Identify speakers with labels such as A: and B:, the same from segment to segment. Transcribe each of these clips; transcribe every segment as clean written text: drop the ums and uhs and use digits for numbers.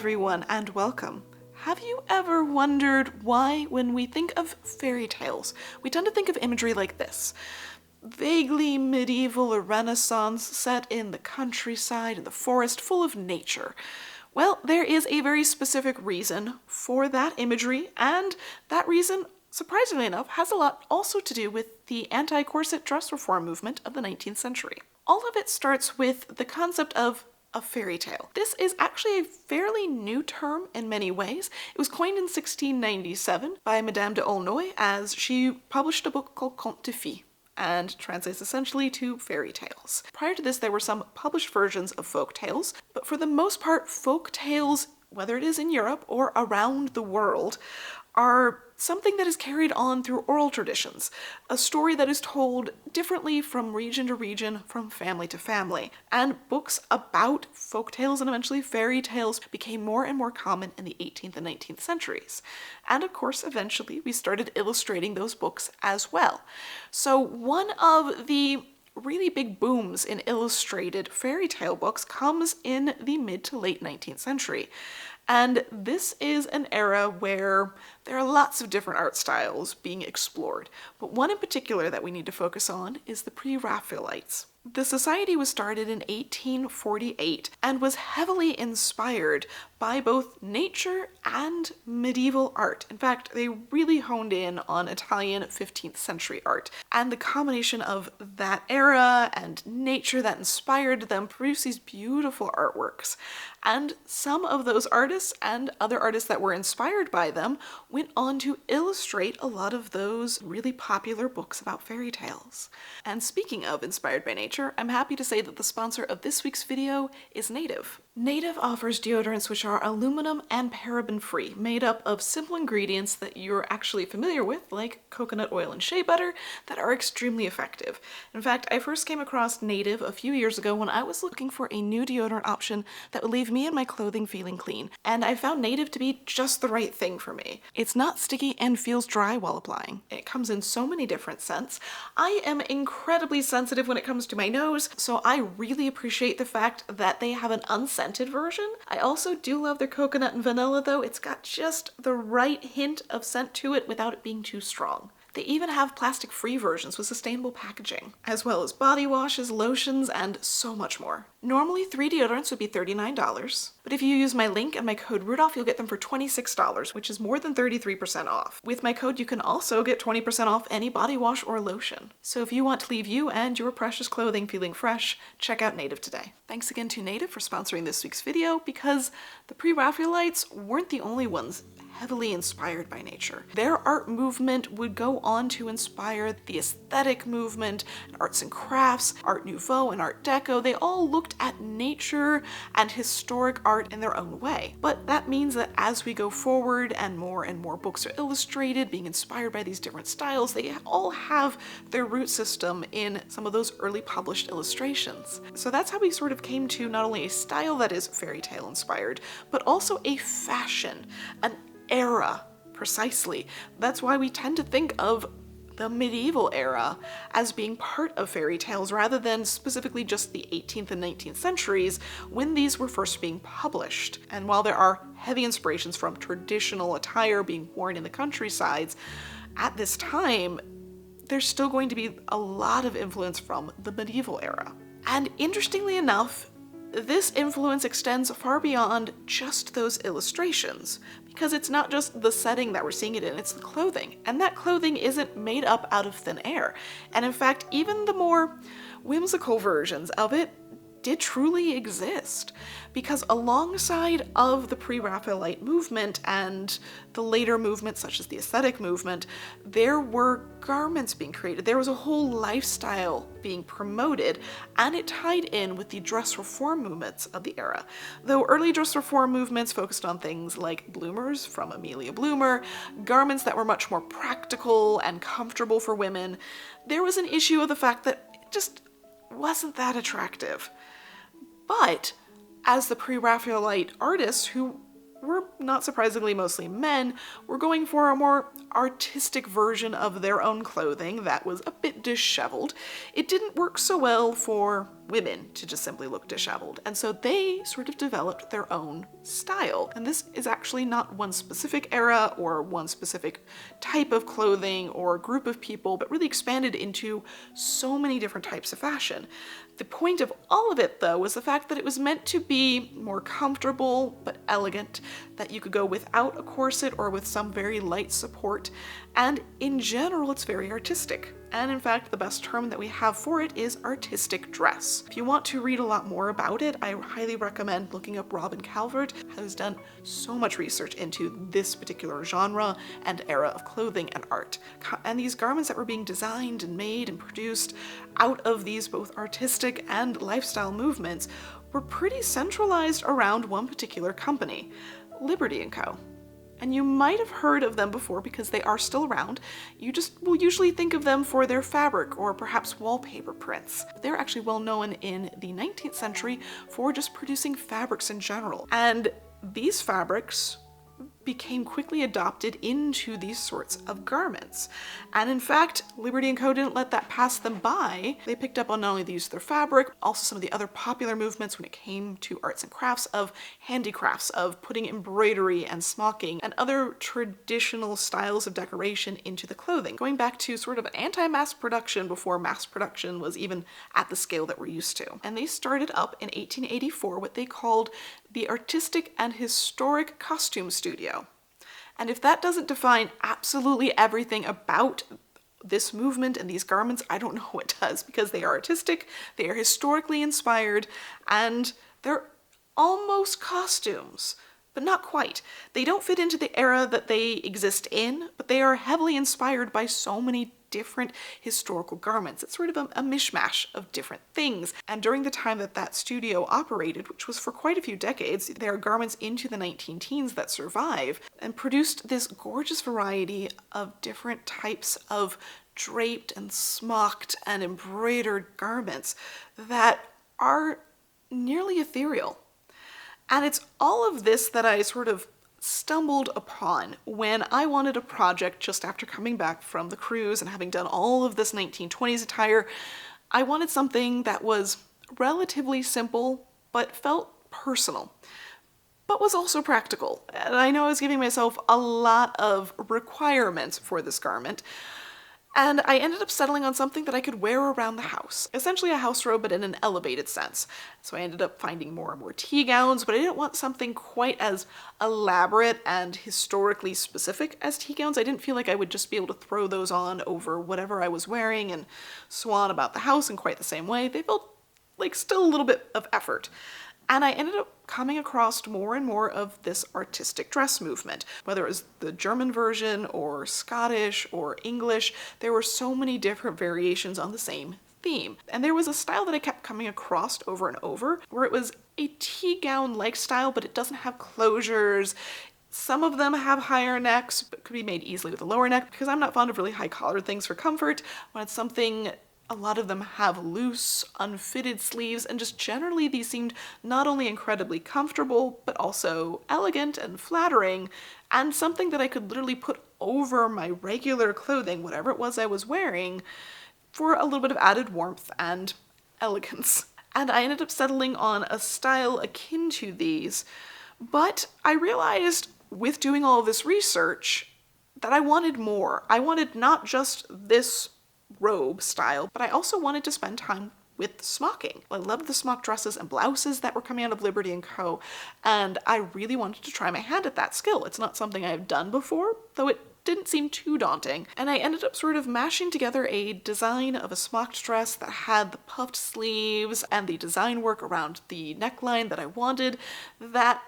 A: everyone, and welcome. Have you ever wondered why, when we think of fairy tales, we tend to think of imagery like this? Vaguely medieval or Renaissance, set in the countryside, in the forest, full of nature. Well, there is a very specific reason for that imagery, and that reason, surprisingly enough, has a lot also to do with the anti-corset dress reform movement of the 19th century. All of it starts with the concept of a fairy tale. This is actually a fairly new term in many ways. It was coined in 1697 by Madame de Aulnoy as she published a book called Contes de Fées, and translates essentially to fairy tales. Prior to this, there were some published versions of folk tales, but for the most part, folk tales, whether it is in Europe or around the world, are something that is carried on through oral traditions, a story that is told differently from region to region, from family to family. And books about folk tales and eventually fairy tales became more and more common in the 18th and 19th centuries. And of course, eventually we started illustrating those books as well. So one of the really big booms in illustrated fairy tale books comes in the mid to late 19th century. And this is an era where there are lots of different art styles being explored, but one in particular that we need to focus on is the Pre-Raphaelites. The society was started in 1848 and was heavily inspired by both nature and medieval art. In fact, they really honed in on Italian 15th century art, and the combination of that era and nature that inspired them produced these beautiful artworks. And some of those artists and other artists that were inspired by them went on to illustrate a lot of those really popular books about fairy tales. And speaking of inspired by nature, I'm happy to say that the sponsor of this week's video is Native. Native offers deodorants which are aluminum and paraben free, made up of simple ingredients that you're actually familiar with, like coconut oil and shea butter, that are extremely effective. In fact, I first came across Native a few years ago when I was looking for a new deodorant option that would leave me and my clothing feeling clean, and I found Native to be just the right thing for me. It's not sticky and feels dry while applying. It comes in so many different scents. I am incredibly sensitive when it comes to my nose, so I really appreciate the fact that they have an unscented version. I also do love their coconut and vanilla though. It's got just the right hint of scent to it without it being too strong. They even have plastic-free versions with sustainable packaging, as well as body washes, lotions, and so much more. Normally, 3 deodorants would be $39, but if you use my link and my code Rudolph, you'll get them for $26, which is more than 33% off. With my code, you can also get 20% off any body wash or lotion. So if you want to leave you and your precious clothing feeling fresh, check out Native today. Thanks again to Native for sponsoring this week's video, because the Pre-Raphaelites weren't the only ones heavily inspired by nature. Their art movement would go on to inspire the aesthetic movement, arts and crafts, Art Nouveau and Art Deco. They all looked at nature and historic art in their own way. But that means that as we go forward and more books are illustrated, being inspired by these different styles, they all have their root system in some of those early published illustrations. So that's how we sort of came to not only a style that is fairy tale inspired, but also a fashion, an era, precisely. That's why we tend to think of the medieval era as being part of fairy tales rather than specifically just the 18th and 19th centuries when these were first being published. And while there are heavy inspirations from traditional attire being worn in the countrysides, at this time, there's still going to be a lot of influence from the medieval era. And interestingly enough, this influence extends far beyond just those illustrations, because it's not just the setting that we're seeing it in, it's the clothing. And that clothing isn't made up out of thin air. And in fact, even the more whimsical versions of it did truly exist, because alongside of the Pre-Raphaelite movement and the later movements such as the aesthetic movement, there were garments being created. There was a whole lifestyle being promoted, and it tied in with the dress reform movements of the era. Though early dress reform movements focused on things like bloomers from Amelia Bloomer, garments that were much more practical and comfortable for women, there was an issue of the fact that it just wasn't that attractive. But as the Pre-Raphaelite artists who were not surprisingly mostly men, were going for a more artistic version of their own clothing that was a bit disheveled. It didn't work so well for women to just simply look disheveled, and so they sort of developed their own style. And this is actually not one specific era or one specific type of clothing or group of people, but really expanded into so many different types of fashion. The point of all of it, though, was the fact that it was meant to be more comfortable but elegant, that you could go without a corset or with some very light support, and in general it's very artistic. And in fact, the best term that we have for it is artistic dress. If you want to read a lot more about it, I highly recommend looking up Robin Calvert, who has done so much research into this particular genre and era of clothing and art. And these garments that were being designed and made and produced out of these both artistic and lifestyle movements were pretty centralized around one particular company, Liberty & Co. And you might have heard of them before because they are still around. You just will usually think of them for their fabric or perhaps wallpaper prints. They're actually well known in the 19th century for just producing fabrics in general. And these fabrics became quickly adopted into these sorts of garments. And in fact, Liberty & Co. didn't let that pass them by. They picked up on not only the use of their fabric, also some of the other popular movements when it came to arts and crafts, of handicrafts, of putting embroidery and smocking and other traditional styles of decoration into the clothing, going back to sort of anti-mass production before mass production was even at the scale that we're used to. And they started up in 1884 what they called the Artistic and Historic Costume Studio. And if that doesn't define absolutely everything about this movement and these garments, I don't know what does, because they are artistic, they are historically inspired, and they're almost costumes, but not quite. They don't fit into the era that they exist in, but they are heavily inspired by so many different historical garments. It's sort of a mishmash of different things. And during the time that that studio operated, which was for quite a few decades, there are garments into the 19-teens that survive and produced this gorgeous variety of different types of draped and smocked and embroidered garments that are nearly ethereal. And it's all of this that I sort of stumbled upon when I wanted a project just after coming back from the cruise and having done all of this 1920s attire. I wanted something that was relatively simple but felt personal, but was also practical. And I know I was giving myself a lot of requirements for this garment, and I ended up settling on something that I could wear around the house. Essentially a house robe, but in an elevated sense. So I ended up finding more and more tea gowns, but I didn't want something quite as elaborate and historically specific as tea gowns. I didn't feel like I would just be able to throw those on over whatever I was wearing and swan about the house in quite the same way. They felt like still a little bit of effort. And I ended up coming across more and more of this artistic dress movement. Whether it was the German version or Scottish or English, there were so many different variations on the same theme. And there was a style that I kept coming across over and over, where it was a tea gown-like style, but it doesn't have closures. Some of them have higher necks, but could be made easily with a lower neck. Because I'm not fond of really high-collared things for comfort, I wanted something. A lot of them have loose, unfitted sleeves, and just generally these seemed not only incredibly comfortable, but also elegant and flattering, and something that I could literally put over my regular clothing, whatever it was I was wearing, for a little bit of added warmth and elegance. And I ended up settling on a style akin to these, but I realized with doing all of this research that I wanted more. I wanted not just this robe style, but I also wanted to spend time with smocking. I loved the smock dresses and blouses that were coming out of Liberty & Co. And I really wanted to try my hand at that skill. It's not something I've done before, though it didn't seem too daunting. And I ended up sort of mashing together a design of a smocked dress that had the puffed sleeves and the design work around the neckline that I wanted, that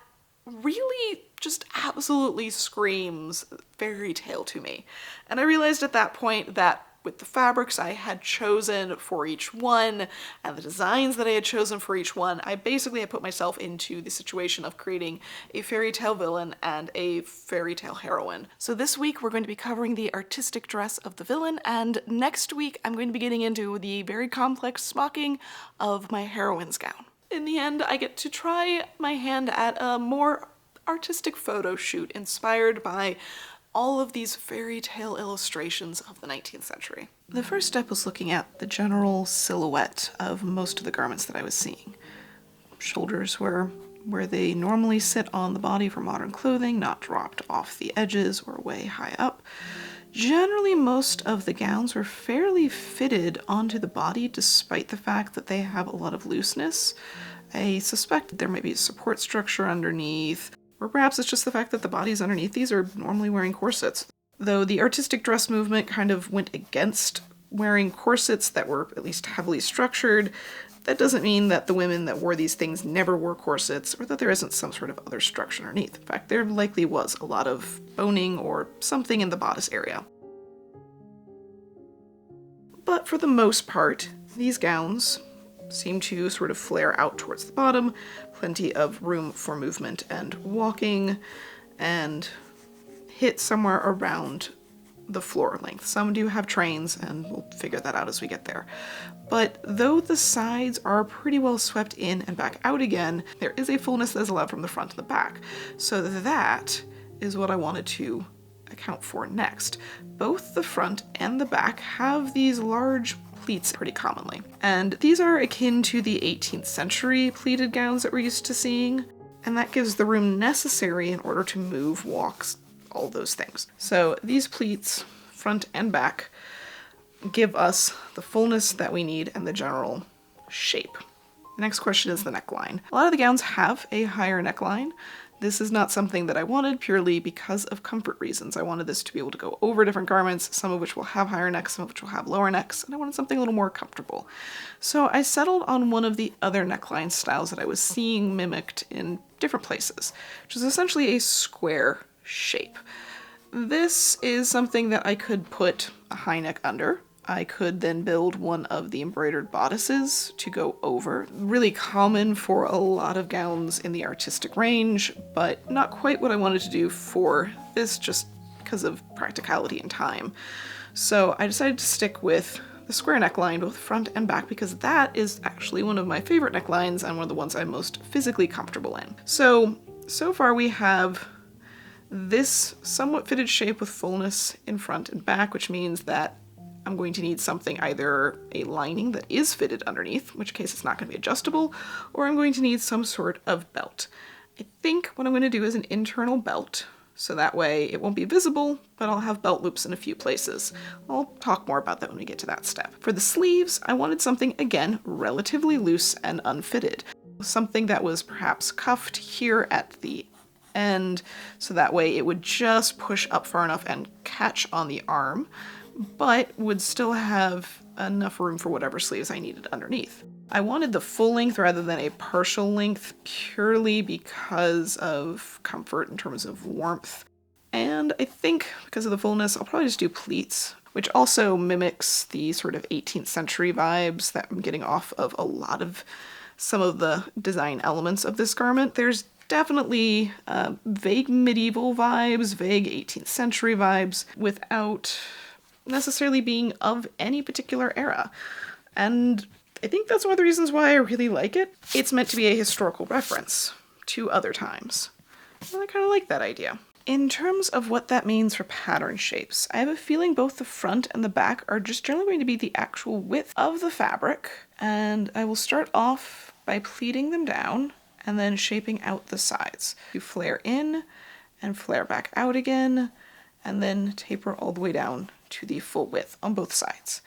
A: really just absolutely screams fairy tale to me. And I realized at that point that with the fabrics I had chosen for each one and the designs that I had chosen for each one, I basically had put myself into the situation of creating a fairy tale villain and a fairy tale heroine. So this week we're going to be covering the artistic dress of the villain, and next week I'm going to be getting into the very complex smocking of my heroine's gown. In the end, I get to try my hand at a more artistic photo shoot inspired by all of these fairy tale illustrations of the 19th century. The first step was looking at the general silhouette of most of the garments that I was seeing. Shoulders were where they normally sit on the body for modern clothing, not dropped off the edges or way high up. Generally, most of the gowns were fairly fitted onto the body despite the fact that they have a lot of looseness. I suspect there might be a support structure underneath, or perhaps it's just the fact that the bodies underneath these are normally wearing corsets. Though the artistic dress movement kind of went against wearing corsets that were at least heavily structured, that doesn't mean that the women that wore these things never wore corsets or that there isn't some sort of other structure underneath. In fact, there likely was a lot of boning or something in the bodice area. But for the most part, these gowns seem to sort of flare out towards the bottom, plenty of room for movement and walking, and hit somewhere around the floor length. Some do have trains, and we'll figure that out as we get there. But though the sides are pretty well swept in and back out again, there is a fullness that is allowed from the front to the back. So that is what I wanted to account for next. Both the front and the back have these large pleats pretty commonly. And these are akin to the 18th century pleated gowns that we're used to seeing. And that gives the room necessary in order to move, walks, all those things. So these pleats, front and back, give us the fullness that we need and the general shape. The next question is the neckline. A lot of the gowns have a higher neckline. This is not something that I wanted purely because of comfort reasons. I wanted this to be able to go over different garments, some of which will have higher necks, some of which will have lower necks, and I wanted something a little more comfortable. So I settled on one of the other neckline styles that I was seeing mimicked in different places, which is essentially a square shape. This is something that I could put a high neck under. I could then build one of the embroidered bodices to go over. Really common for a lot of gowns in the artistic range, but not quite what I wanted to do for this just because of practicality and time. So I decided to stick with the square neckline, both front and back, because that is actually one of my favorite necklines and one of the ones I'm most physically comfortable in. So far we have this somewhat fitted shape with fullness in front and back, which means that I'm going to need something, either a lining that is fitted underneath, in which case it's not going to be adjustable, or I'm going to need some sort of belt. I think what I'm going to do is an internal belt, so that way it won't be visible, but I'll have belt loops in a few places. I'll talk more about that when we get to that step. For the sleeves, I wanted something, again, relatively loose and unfitted. Something that was perhaps cuffed here at the end, so that way it would just push up far enough and catch on the arm, but would still have enough room for whatever sleeves I needed underneath. I wanted the full length rather than a partial length purely because of comfort in terms of warmth. And I think because of the fullness, I'll probably just do pleats, which also mimics the sort of 18th century vibes that I'm getting off of a lot of some of the design elements of this garment. There's definitely vague medieval vibes, vague 18th century vibes, without necessarily being of any particular era. And I think that's one of the reasons why I really like it. It's meant to be a historical reference to other times. And I kind of like that idea. In terms of what that means for pattern shapes, I have a feeling both the front and the back are just generally going to be the actual width of the fabric, and I will start off by pleating them down and then shaping out the sides. You flare in and flare back out again, and then taper all the way down to the full width on both sides.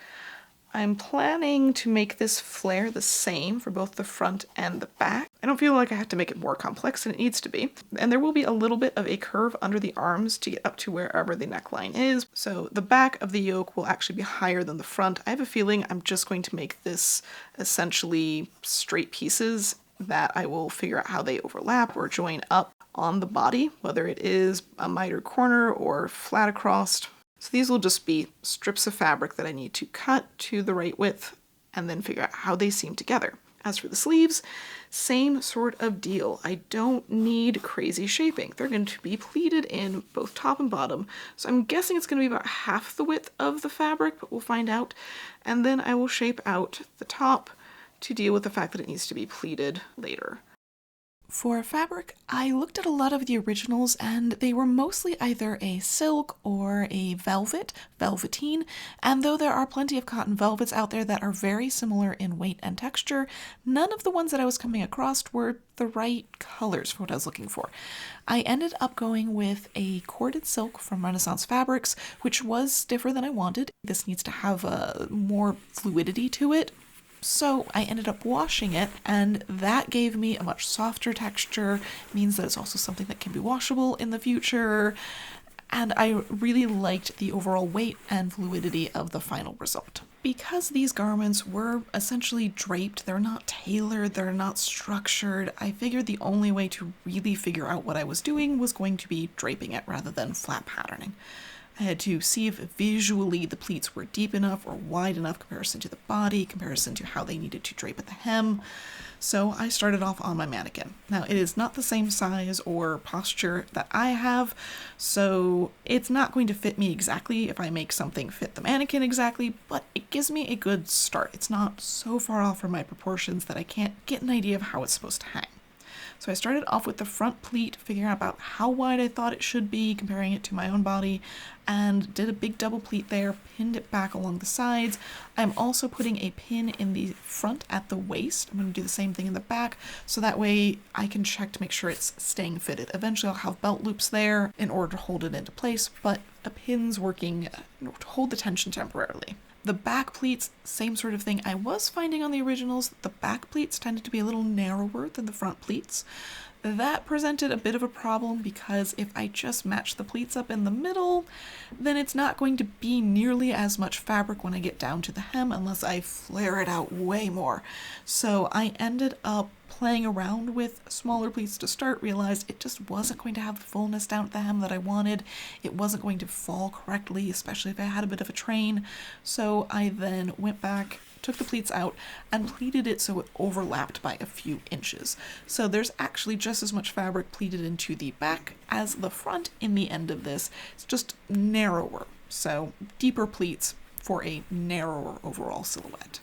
A: I'm planning to make this flare the same for both the front and the back. I don't feel like I have to make it more complex than it needs to be. And there will be a little bit of a curve under the arms to get up to wherever the neckline is. So the back of the yoke will actually be higher than the front. I have a feeling I'm just going to make this essentially straight pieces that I will figure out how they overlap or join up on the body, whether it is a mitered corner or flat across. So these will just be strips of fabric that I need to cut to the right width and then figure out how they seam together. As for the sleeves, same sort of deal. I don't need crazy shaping. They're going to be pleated in both top and bottom, so I'm guessing it's going to be about half the width of the fabric, but we'll find out. And then I will shape out the top to deal with the fact that it needs to be pleated later. For fabric, I looked at a lot of the originals and they were mostly either a silk or a velveteen, and though there are plenty of cotton velvets out there that are very similar in weight and texture, none of the ones that I was coming across were the right colors for what I was looking for. I ended up going with a corded silk from Renaissance Fabrics, which was stiffer than I wanted. This needs to have more fluidity to it. So I ended up washing it, and that gave me a much softer texture. It means that it's also something that can be washable in the future. And I really liked the overall weight and fluidity of the final result. Because these garments were essentially draped, they're not tailored, they're not structured, I figured the only way to really figure out what I was doing was going to be draping it rather than flat patterning. I had to see if visually the pleats were deep enough or wide enough comparison to the body, comparison to how they needed to drape at the hem. So I started off on my mannequin. Now it is not the same size or posture that I have, so it's not going to fit me exactly if I make something fit the mannequin exactly, but it gives me a good start. It's not so far off from my proportions that I can't get an idea of how it's supposed to hang. So I started off with the front pleat, figuring out about how wide I thought it should be, comparing it to my own body, and did a big double pleat there, pinned it back along the sides. I'm also putting a pin in the front at the waist. I'm going to do the same thing in the back, so that way I can check to make sure it's staying fitted. Eventually I'll have belt loops there in order to hold it into place, but a pin's working to hold the tension temporarily. The back pleats, same sort of thing. I was finding on the originals that the back pleats tended to be a little narrower than the front pleats. That presented a bit of a problem because if I just match the pleats up in the middle, then it's not going to be nearly as much fabric when I get down to the hem unless I flare it out way more. So I ended up playing around with smaller pleats to start, realized it just wasn't going to have the fullness down at the hem that I wanted. It wasn't going to fall correctly, especially if I had a bit of a train. So I then went back, took the pleats out, and pleated it so it overlapped by a few inches. So there's actually just as much fabric pleated into the back as the front in the end of this. It's just narrower, so deeper pleats for a narrower overall silhouette.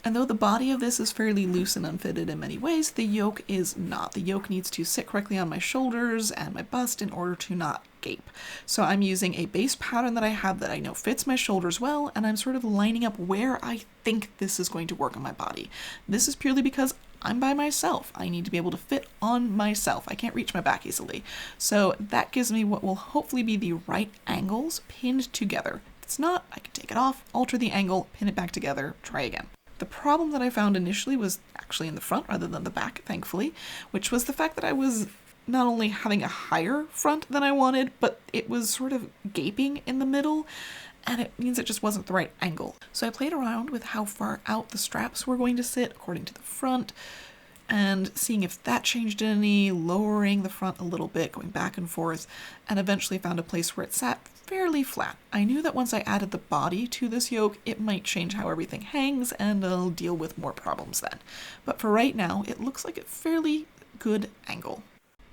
A: And though the body of this is fairly loose and unfitted in many ways, the yoke is not. The yoke needs to sit correctly on my shoulders and my bust in order to not gape. So I'm using a base pattern that I have that I know fits my shoulders well, and I'm sort of lining up where I think this is going to work on my body. This is purely because I'm by myself. I need to be able to fit on myself. I can't reach my back easily. So that gives me what will hopefully be the right angles pinned together. If it's not, I can take it off, alter the angle, pin it back together, try again. The problem that I found initially was actually in the front rather than the back, thankfully, which was the fact that I was not only having a higher front than I wanted, but it was sort of gaping in the middle, and it means it just wasn't the right angle. So I played around with how far out the straps were going to sit according to the front, and seeing if that changed any, lowering the front a little bit, going back and forth, and eventually found a place where it sat fairly flat. I knew that once I added the body to this yoke, it might change how everything hangs, and I'll deal with more problems then. But for right now, it looks like a fairly good angle.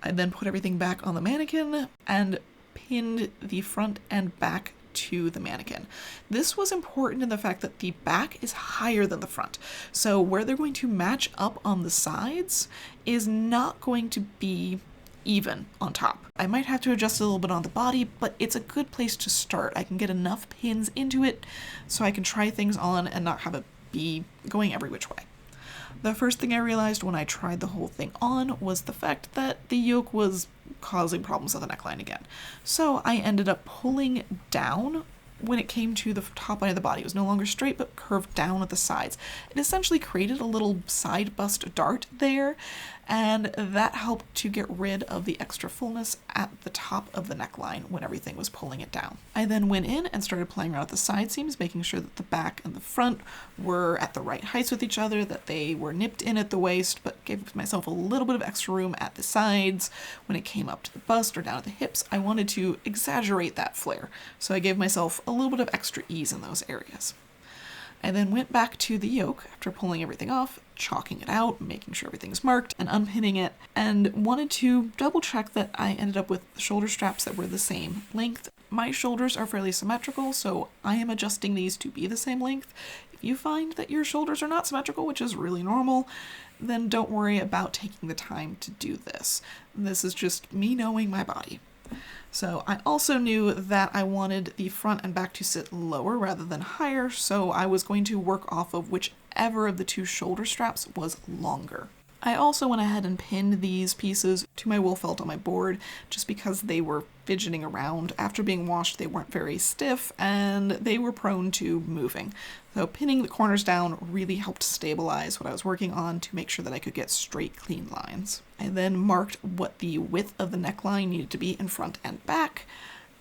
A: I then put everything back on the mannequin and pinned the front and back to the mannequin. This was important in the fact that the back is higher than the front. So where they're going to match up on the sides is not going to be even on top. I might have to adjust a little bit on the body, but it's a good place to start. I can get enough pins into it so I can try things on and not have it be going every which way. The first thing I realized when I tried the whole thing on was the fact that the yoke was causing problems with the neckline again. So I ended up pulling down when it came to the top line of the body. It was no longer straight but curved down at the sides. It essentially created a little side bust dart there, and that helped to get rid of the extra fullness at the top of the neckline when everything was pulling it down. I then went in and started playing around with the side seams, making sure that the back and the front were at the right heights with each other, that they were nipped in at the waist, but gave myself a little bit of extra room at the sides. When it came up to the bust or down at the hips, I wanted to exaggerate that flare, so I gave myself a little bit of extra ease in those areas. I then went back to the yoke after pulling everything off, chalking it out, making sure everything's marked, and unpinning it, and wanted to double check that I ended up with the shoulder straps that were the same length My shoulders are fairly symmetrical, so I am adjusting these to be the same length. If you find that your shoulders are not symmetrical, which is really normal, then don't worry about taking the time to do this. This is just me knowing my body. So I also knew that I wanted the front and back to sit lower rather than higher, so I was going to work off of whichever of the two shoulder straps was longer. I also went ahead and pinned these pieces to my wool felt on my board just because they were fidgeting around. After being washed, they weren't very stiff and they were prone to moving. So pinning the corners down really helped stabilize what I was working on to make sure that I could get straight, clean lines. I then marked what the width of the neckline needed to be in front and back,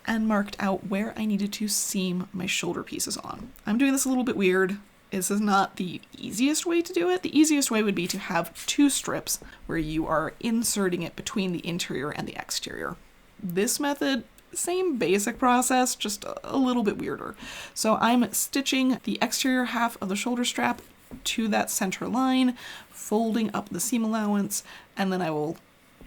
A: and marked out where I needed to seam my shoulder pieces on. I'm doing this a little bit weird. This is not the easiest way to do it. The easiest way would be to have two strips where you are inserting it between the interior and the exterior. This method, same basic process, just a little bit weirder. So I'm stitching the exterior half of the shoulder strap to that center line, folding up the seam allowance, and then I will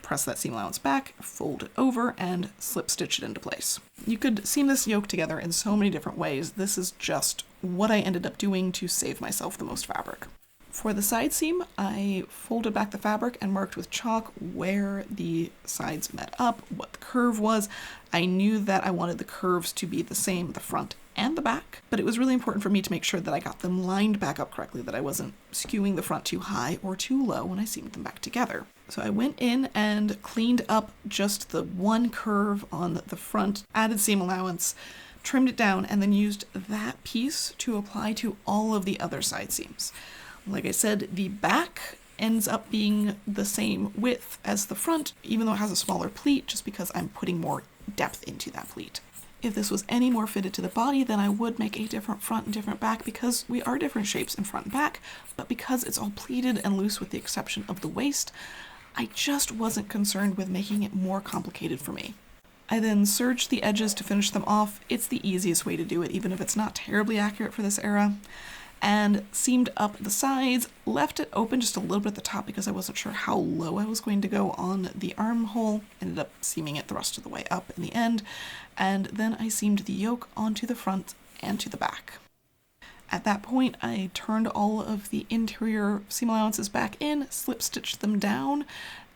A: press that seam allowance back, fold it over, and slip stitch it into place. You could seam this yoke together in so many different ways. This is just what I ended up doing to save myself the most fabric. For the side seam, I folded back the fabric and marked with chalk where the sides met up, what the curve was. I knew that I wanted the curves to be the same, the front and the back, but it was really important for me to make sure that I got them lined back up correctly, that I wasn't skewing the front too high or too low when I seamed them back together. So I went in and cleaned up just the one curve on the front, added seam allowance, trimmed it down, and then used that piece to apply to all of the other side seams. Like I said, the back ends up being the same width as the front, even though it has a smaller pleat, just because I'm putting more depth into that pleat. If this was any more fitted to the body, then I would make a different front and different back because we are different shapes in front and back, but because it's all pleated and loose with the exception of the waist, I just wasn't concerned with making it more complicated for me. I then serged the edges to finish them off. It's the easiest way to do it, even if it's not terribly accurate for this era. And seamed up the sides, left it open just a little bit at the top because I wasn't sure how low I was going to go on the armhole. Ended up seaming it the rest of the way up in the end. And then I seamed the yoke onto the front and to the back. At that point, I turned all of the interior seam allowances back in, slip stitched them down,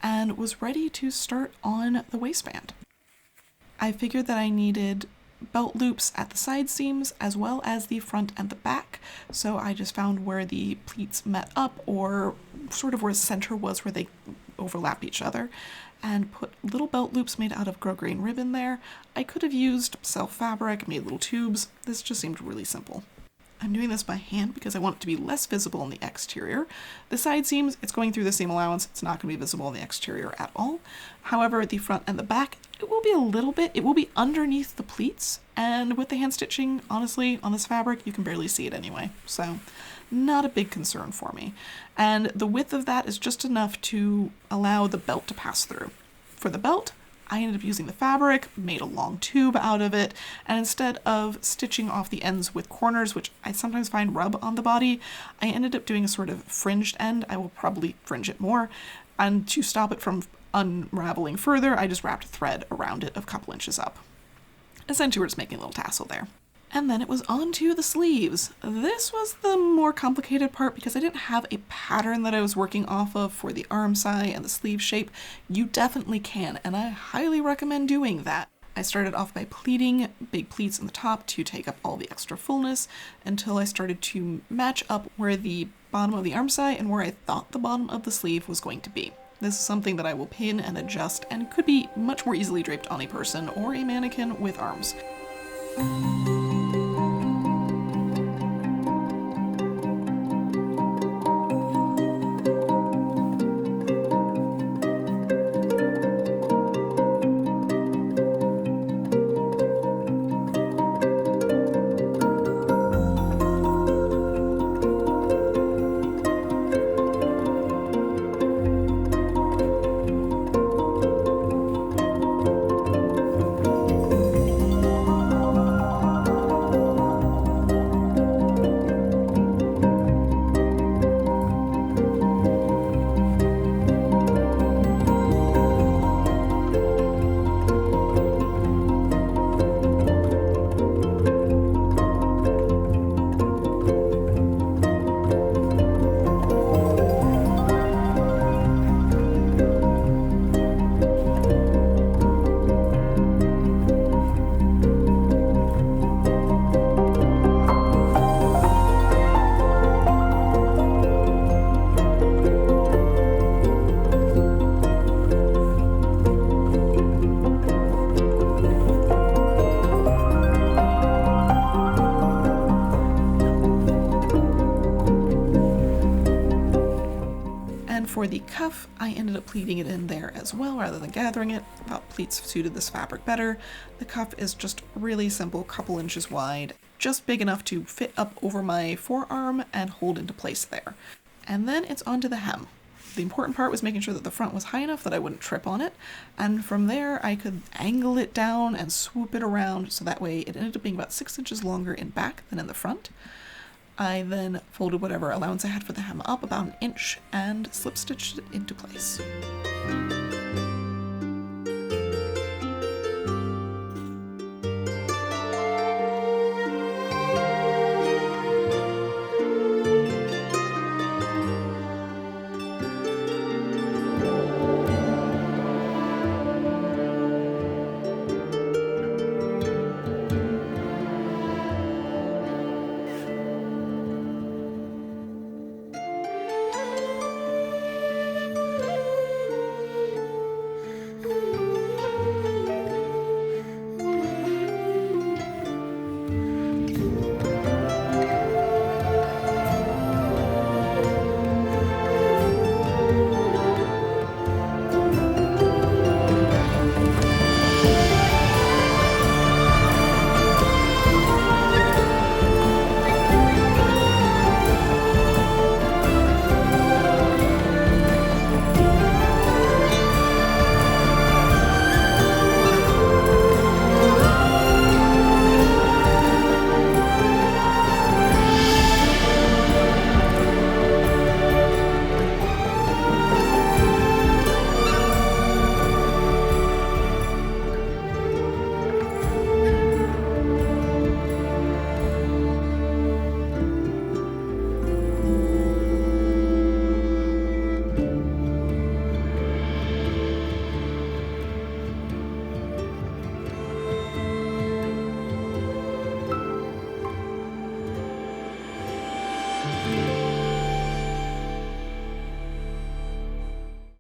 A: and was ready to start on the waistband. I figured that I needed belt loops at the side seams as well as the front and the back, so I just found where the pleats met up, or sort of where the center was where they overlap each other, and put little belt loops made out of grosgrain ribbon there. I could have used self fabric, made little tubes. This just seemed really simple. I'm doing this by hand because I want it to be less visible on the exterior. The side seams, it's going through the seam allowance, it's not going to be visible on the exterior at all. However, the front and the back, it will be a little bit, it will be underneath the pleats, and with the hand stitching, honestly, on this fabric, you can barely see it anyway, so not a big concern for me. And the width of that is just enough to allow the belt to pass through. For the belt, I ended up using the fabric, made a long tube out of it, and instead of stitching off the ends with corners, which I sometimes find rub on the body, I ended up doing a sort of fringed end. I will probably fringe it more, and to stop it from unraveling further, I just wrapped thread around it a couple inches up. Essentially, we're just making a little tassel there. And then it was on to the sleeves. This was the more complicated part because I didn't have a pattern that I was working off of for the arm side and the sleeve shape. You definitely can, and I highly recommend doing that. I started off by pleating big pleats in the top to take up all the extra fullness until I started to match up where the bottom of the arm side and where I thought the bottom of the sleeve was going to be. This is something that I will pin and adjust and could be much more easily draped on a person or a mannequin with arms. For the cuff, I ended up pleating it in there as well rather than gathering it. I thought pleats suited this fabric better. The cuff is just really simple, couple inches wide, just big enough to fit up over my forearm and hold into place there. And then it's onto the hem. The important part was making sure that the front was high enough that I wouldn't trip on it, and from there I could angle it down and swoop it around so that way it ended up being about 6 inches longer in back than in the front. I then folded whatever allowance I had for the hem up about 1 inch and slip stitched it into place.